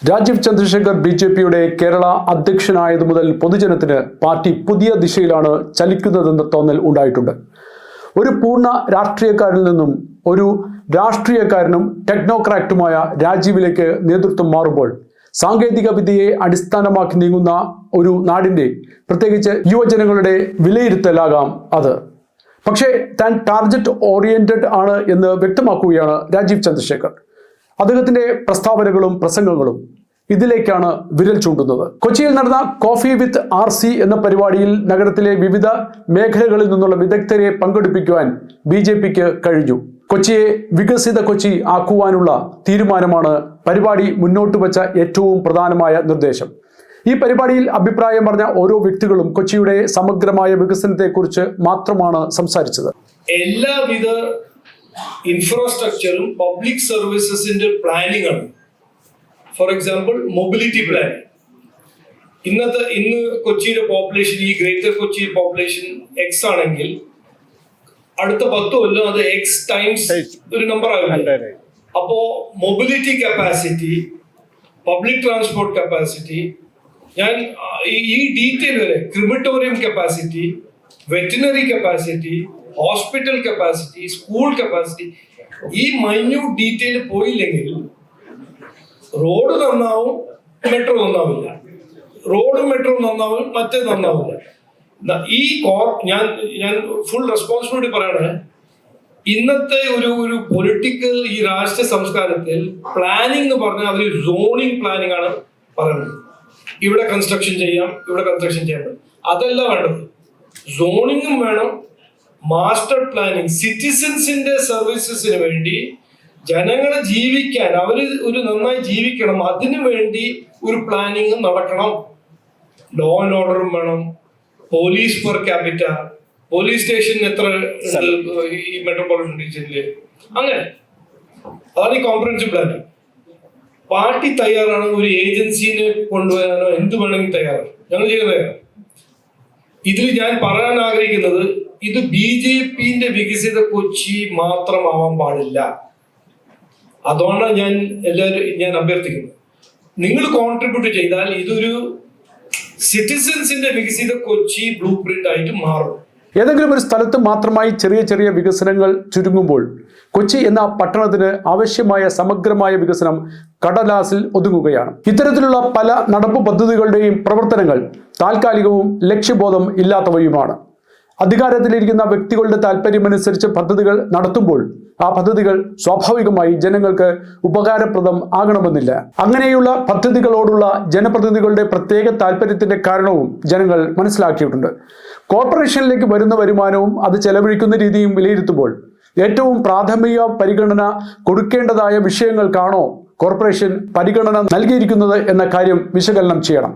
രാജീവ് ചന്ദ്രശേഖർ ബിജെപിയുടെ കേരള അധ്യക്ഷനായതു മുതൽ പൊതുജനത്തിന് പാർട്ടി പുതിയ ദിശയിലാണ് ചലിക്കുന്നതെന്ന തോന്നൽ ഉണ്ടായിട്ടുണ്ട്. ഒരു പൂർണ്ണ രാഷ്ട്രീയക്കാരിൽ നിന്നും ഒരു രാഷ്ട്രീയക്കാരനും ടെക്നോക്രാറ്റുമായ രാജീവിലേക്ക് നേതൃത്വം മാറുമ്പോൾ സാങ്കേതിക വിദ്യയെ അടിസ്ഥാനമാക്കി നീങ്ങുന്ന ഒരു നാടിന്റെ പ്രത്യേകിച്ച് യുവജനങ്ങളുടെ വിലയിരുത്തലാകാം അത്. പക്ഷേ താൻ ടാർഗറ്റ് ഓറിയന്റഡ് ആണ് എന്ന് വ്യക്തമാക്കുകയാണ് രാജീവ് ചന്ദ്രശേഖർ. അദ്ദേഹത്തിന്റെ പ്രസ്താവനകളും പ്രസംഗങ്ങളും ഇതിലേക്കാണ് വിരൽ ചൂണ്ടുന്നത്. കൊച്ചിയിൽ നടന്ന കോഫി വിത്ത് RC എന്ന പരിപാടിയിൽ നഗരത്തിലെ വിവിധ മേഖലകളിൽ നിന്നുള്ള വിദഗ്ധരെ പങ്കെടുപ്പിക്കുവാൻ BJPക്ക് കഴിഞ്ഞു. കൊച്ചിയെ വികസിത കൊച്ചി ആക്കുവാനുള്ള തീരുമാനമാണ് പരിപാടി മുന്നോട്ട് വച്ച ഏറ്റവും പ്രധാനമായ നിർദ്ദേശം. ഈ പരിപാടിയിൽ അഭിപ്രായം പറഞ്ഞ ഓരോ വ്യക്തികളും കൊച്ചിയുടെ സമഗ്രമായ വികസനത്തെക്കുറിച്ച് മാത്രമാണ് സംസാരിച്ചത്. എല്ലാവിധ ഇൻഫ്രാസ്ട്രക്ചറും പബ്ലിക് സർവീസസിന്റെ പ്ലാനിംഗ് ആണ്. For example mobility planning. ഇന്ന് കൊച്ചിയുടെ പോപ്പുലേഷൻ, ഈ ഗ്രേറ്റർ കൊച്ചി പോപ്പുലേഷൻ X ആണെങ്കിൽ അടുത്ത 10 കൊല്ലം അത് X ടൈംസ് ഒരു നമ്പർ ആവില്ല. അപ്പോ mobility capacity, public transport capacity, ഞാൻ ഈ ഡീറ്റെയിൽ വരെ, crematorium capacity, veterinary capacity, hospital capacity, school capacity, ഈ മൈന്യൂട്ട് ഡീറ്റെയിൽ പോയില്ലെങ്കിൽ റോഡ് നന്നാവും, മെട്രോ നന്നാവില്ല. റോഡും മെട്രോ നന്നാവും, മറ്റേ നന്നാവില്ല. ഈ ഞാൻ ഫുൾ റെസ്പോൺസിബിലിറ്റി പറയണേ. ഇന്നത്തെ ഒരു പൊളിറ്റിക്കൽ ഈ രാഷ്ട്രീയ സംസ്കാരത്തിൽ പ്ലാനിംഗ് എന്ന് പറഞ്ഞാൽ അവർ സോണിങ് പ്ലാനിംഗ് ആണ് പറയുന്നത്. ഇവിടെ കൺസ്ട്രക്ഷൻ ചെയ്യാം, ഇവിടെ കൺസ്ട്രക്ഷൻ ചെയ്യാം. അതല്ല വേണ്ടത്. സോണിങ്ങും വേണം, മാസ്റ്റർ പ്ലാനിങ്, സിറ്റിസൻസിന്റെ സർവീസസിന് വേണ്ടി, ജനങ്ങളെ ജീവിക്കാൻ, അവര് ഒരു നന്നായി ജീവിക്കണം, അതിനു വേണ്ടി ഒരു പ്ലാനിങ് നടക്കണം. ലോ ആൻഡ് ഓർഡറും വേണം, police per capita, police station എത്ര ഈ മെട്രോപൊളിറ്റൻ റീജിയനില്, അങ്ങനെ. അതാണ് ഈ കോംപ്രഹെൻസീവ് പ്ലാനിങ്. പാർട്ടി തയ്യാറാണ്, ഒരു ഏജൻസിനെ കൊണ്ടുവരാനോ എന്ത് വേണമെങ്കിൽ തയ്യാറാണ്, ഞങ്ങൾ ചെയ്യാൻ തയ്യാറാണ്. ഇതിൽ ഞാൻ പറയാൻ ആഗ്രഹിക്കുന്നത്, ഇത് BJPന്റെ വികസിത കൊച്ചി മാത്രമാവാൻ പാടില്ല. അതുകൊണ്ടാണ് ഞാൻ അഭ്യർത്ഥിക്കുന്നത്, നിങ്ങൾ കോൺട്രിബ്യൂട്ട് ചെയ്താൽ ഇതൊരു സിറ്റിസൻസിന്റെ വികസിത കൊച്ചി ബ്ലൂ പ്രിന്റ് ആയിട്ട് മാറും. ഏതെങ്കിലും ഒരു സ്ഥലത്ത് മാത്രമായി ചെറിയ ചെറിയ വികസനങ്ങൾ ചുരുങ്ങുമ്പോൾ കൊച്ചി എന്ന പട്ടണത്തിന് ആവശ്യമായ സമഗ്രമായ വികസനം കടലാസിൽ ഒതുങ്ങുകയാണ്. ഇത്തരത്തിലുള്ള പല നടപ്പ് പദ്ധതികളുടെയും പ്രവർത്തനങ്ങൾ താൽക്കാലികവും ലക്ഷ്യബോധം ഇല്ലാത്തവയുമാണ്. അധികാരത്തിലിരിക്കുന്ന വ്യക്തികളുടെ താല്പര്യമനുസരിച്ച് പദ്ധതികൾ നടത്തുമ്പോൾ ആ പദ്ധതികൾ സ്വാഭാവികമായി ജനങ്ങൾക്ക് ഉപകാരപ്രദം ആകണമെന്നില്ല. അങ്ങനെയുള്ള പദ്ധതികളോടുള്ള ജനപ്രതിനിധികളുടെ പ്രത്യേക താല്പര്യത്തിന്റെ കാരണവും ജനങ്ങൾ മനസ്സിലാക്കിയിട്ടുണ്ട്. കോർപ്പറേഷനിലേക്ക് വരുന്ന വരുമാനവും അത് ചെലവഴിക്കുന്ന രീതിയും വിലയിരുത്തുമ്പോൾ ഏറ്റവും പ്രാഥമിക പരിഗണന കൊടുക്കേണ്ടതായ വിഷയങ്ങൾക്കാണോ കോർപ്പറേഷൻ പരിഗണന നൽകിയിരിക്കുന്നത് എന്ന കാര്യം വിശകലനം ചെയ്യണം.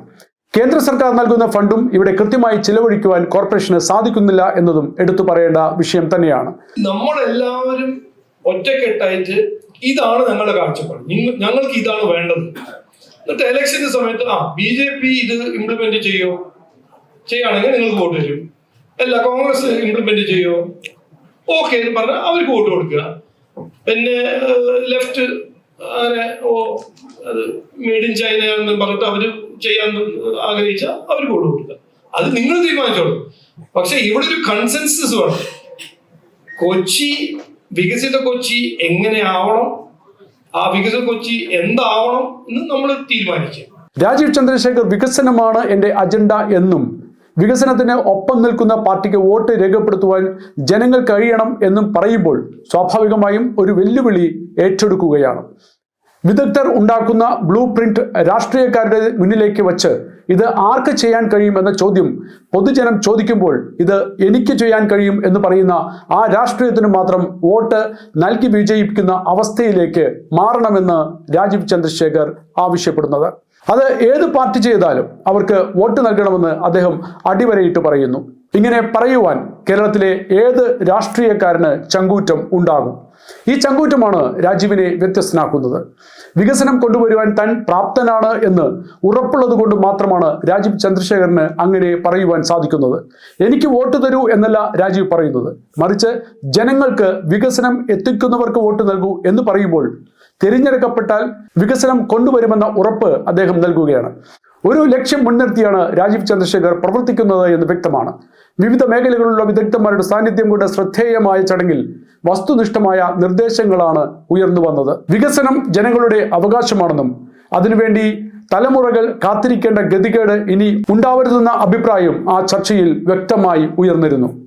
കേന്ദ്ര സർക്കാർ നൽകുന്ന ഫണ്ടും ഇവിടെ കൃത്യമായി ചിലവഴിക്കുവാൻ കോർപ്പറേഷന് സാധിക്കുന്നില്ല എന്നതും എടുത്തു പറയേണ്ട വിഷയം തന്നെയാണ്. നമ്മളെല്ലാവരും ഒറ്റക്കെട്ടായിട്ട് ഇതാണ് ഞങ്ങളുടെ കാഴ്ചപ്പാട്, ഞങ്ങൾക്ക് ഇതാണ് വേണ്ടത്. എന്നിട്ട് ഇലക്ഷന്റെ സമയത്ത് BJP ഇത് ഇംപ്ലിമെന്റ് ചെയ്യുകയാണെങ്കിൽ നിങ്ങൾക്ക് വോട്ട് തരും, അല്ല കോൺഗ്രസ് ഇംപ്ലിമെന്റ് ചെയ്യോ, ഓക്കെ എന്ന് പറഞ്ഞാൽ അവർക്ക് വോട്ട് കൊടുക്കുക. പിന്നെ ലെഫ്റ്റ് അങ്ങനെ അത് മെയ്ഡ് ഇൻ ചൈന എന്ന് പറഞ്ഞിട്ട് അവര് ചെയ്യാൻ ആഗ്രഹിച്ച അവർക്ക് വോട്ട് കൊടുക്കുക. അത് നിങ്ങൾ തീരുമാനിച്ചോളൂ. പക്ഷെ ഇവിടെ ഒരു കൺസെൻസസ് വേണം. കൊച്ചി, വികസിത കൊച്ചി എങ്ങനെയാവണം, ആ വികസിത കൊച്ചി എന്താവണം എന്ന് നമ്മൾ തീരുമാനിക്കുക. രാജീവ് ചന്ദ്രശേഖർ വികസനമാണ് എൻ്റെ അജണ്ട എന്നും വികസനത്തിന് ഒപ്പം നിൽക്കുന്ന പാർട്ടിക്ക് വോട്ട് രേഖപ്പെടുത്തുവാൻ ജനങ്ങൾ കഴിയണം എന്നും പറയുമ്പോൾ സ്വാഭാവികമായും ഒരു വെല്ലുവിളി ഏറ്റെടുക്കുകയാണ്. വിദഗ്ധർ ഉണ്ടാക്കുന്ന ബ്ലൂ പ്രിന്റ് രാഷ്ട്രീയക്കാരുടെ മുന്നിലേക്ക് വച്ച് ഇത് ആർക്ക് ചെയ്യാൻ കഴിയും എന്ന ചോദ്യം പൊതുജനം ചോദിക്കുമ്പോൾ ഇത് എനിക്ക് ചെയ്യാൻ കഴിയും എന്ന് പറയുന്ന ആ രാഷ്ട്രീയത്തിന് മാത്രം വോട്ട് നൽകി വിജയിപ്പിക്കുന്ന അവസ്ഥയിലേക്ക് മാറണമെന്ന് രാജീവ് ചന്ദ്രശേഖർ ആവശ്യപ്പെടുന്നത്. അത് ഏത് പാർട്ടി ചെയ്താലും അവർക്ക് വോട്ട് നൽകണമെന്ന് അദ്ദേഹം അടിവരയിട്ട് പറയുന്നു. ഇങ്ങനെ പറയുവാൻ കേരളത്തിലെ ഏത് രാഷ്ട്രീയക്കാരന് ചങ്കൂറ്റം ഉണ്ടാകും? ഈ ചങ്കൂറ്റമാണ് രാജീവിനെ വ്യത്യസ്തനാക്കുന്നത്. വികസനം കൊണ്ടുവരുവാൻ താൻ പ്രാപ്തനാണ് എന്ന് ഉറപ്പുള്ളത് കൊണ്ട് മാത്രമാണ് രാജീവ് ചന്ദ്രശേഖറിന് അങ്ങനെ പറയുവാൻ സാധിക്കുന്നത്. എനിക്ക് വോട്ട് തരൂ എന്നല്ല രാജീവ് പറയുന്നത്, മറിച്ച് ജനങ്ങൾക്ക് വികസനം എത്തിക്കുന്നവർക്ക് വോട്ട് നൽകൂ എന്ന് പറയുമ്പോൾ തിരഞ്ഞെടുക്കപ്പെട്ടാൽ വികസനം കൊണ്ടുവരുമെന്ന ഉറപ്പ് അദ്ദേഹം നൽകുകയാണ്. ഒരു ലക്ഷ്യം മുൻനിർത്തിയാണ് രാജീവ് ചന്ദ്രശേഖർ പ്രവർത്തിക്കുന്നത് എന്ന് വ്യക്തമാണ്. വിവിധ മേഖലകളിലുള്ള വിദഗ്ധന്മാരുടെ സാന്നിധ്യം കൊണ്ട് ശ്രദ്ധേയമായ ചടങ്ങിൽ വസ്തുനിഷ്ഠമായ നിർദ്ദേശങ്ങളാണ് ഉയർന്നു വന്നത്. വികസനം ജനങ്ങളുടെ അവകാശമാണെന്നും അതിനുവേണ്ടി തലമുറകൾ കാത്തിരിക്കേണ്ട ഗതികേട് ഇനി ഉണ്ടാവരുതെന്ന അഭിപ്രായം ആ ചർച്ചയിൽ വ്യക്തമായി ഉയർന്നിരുന്നു.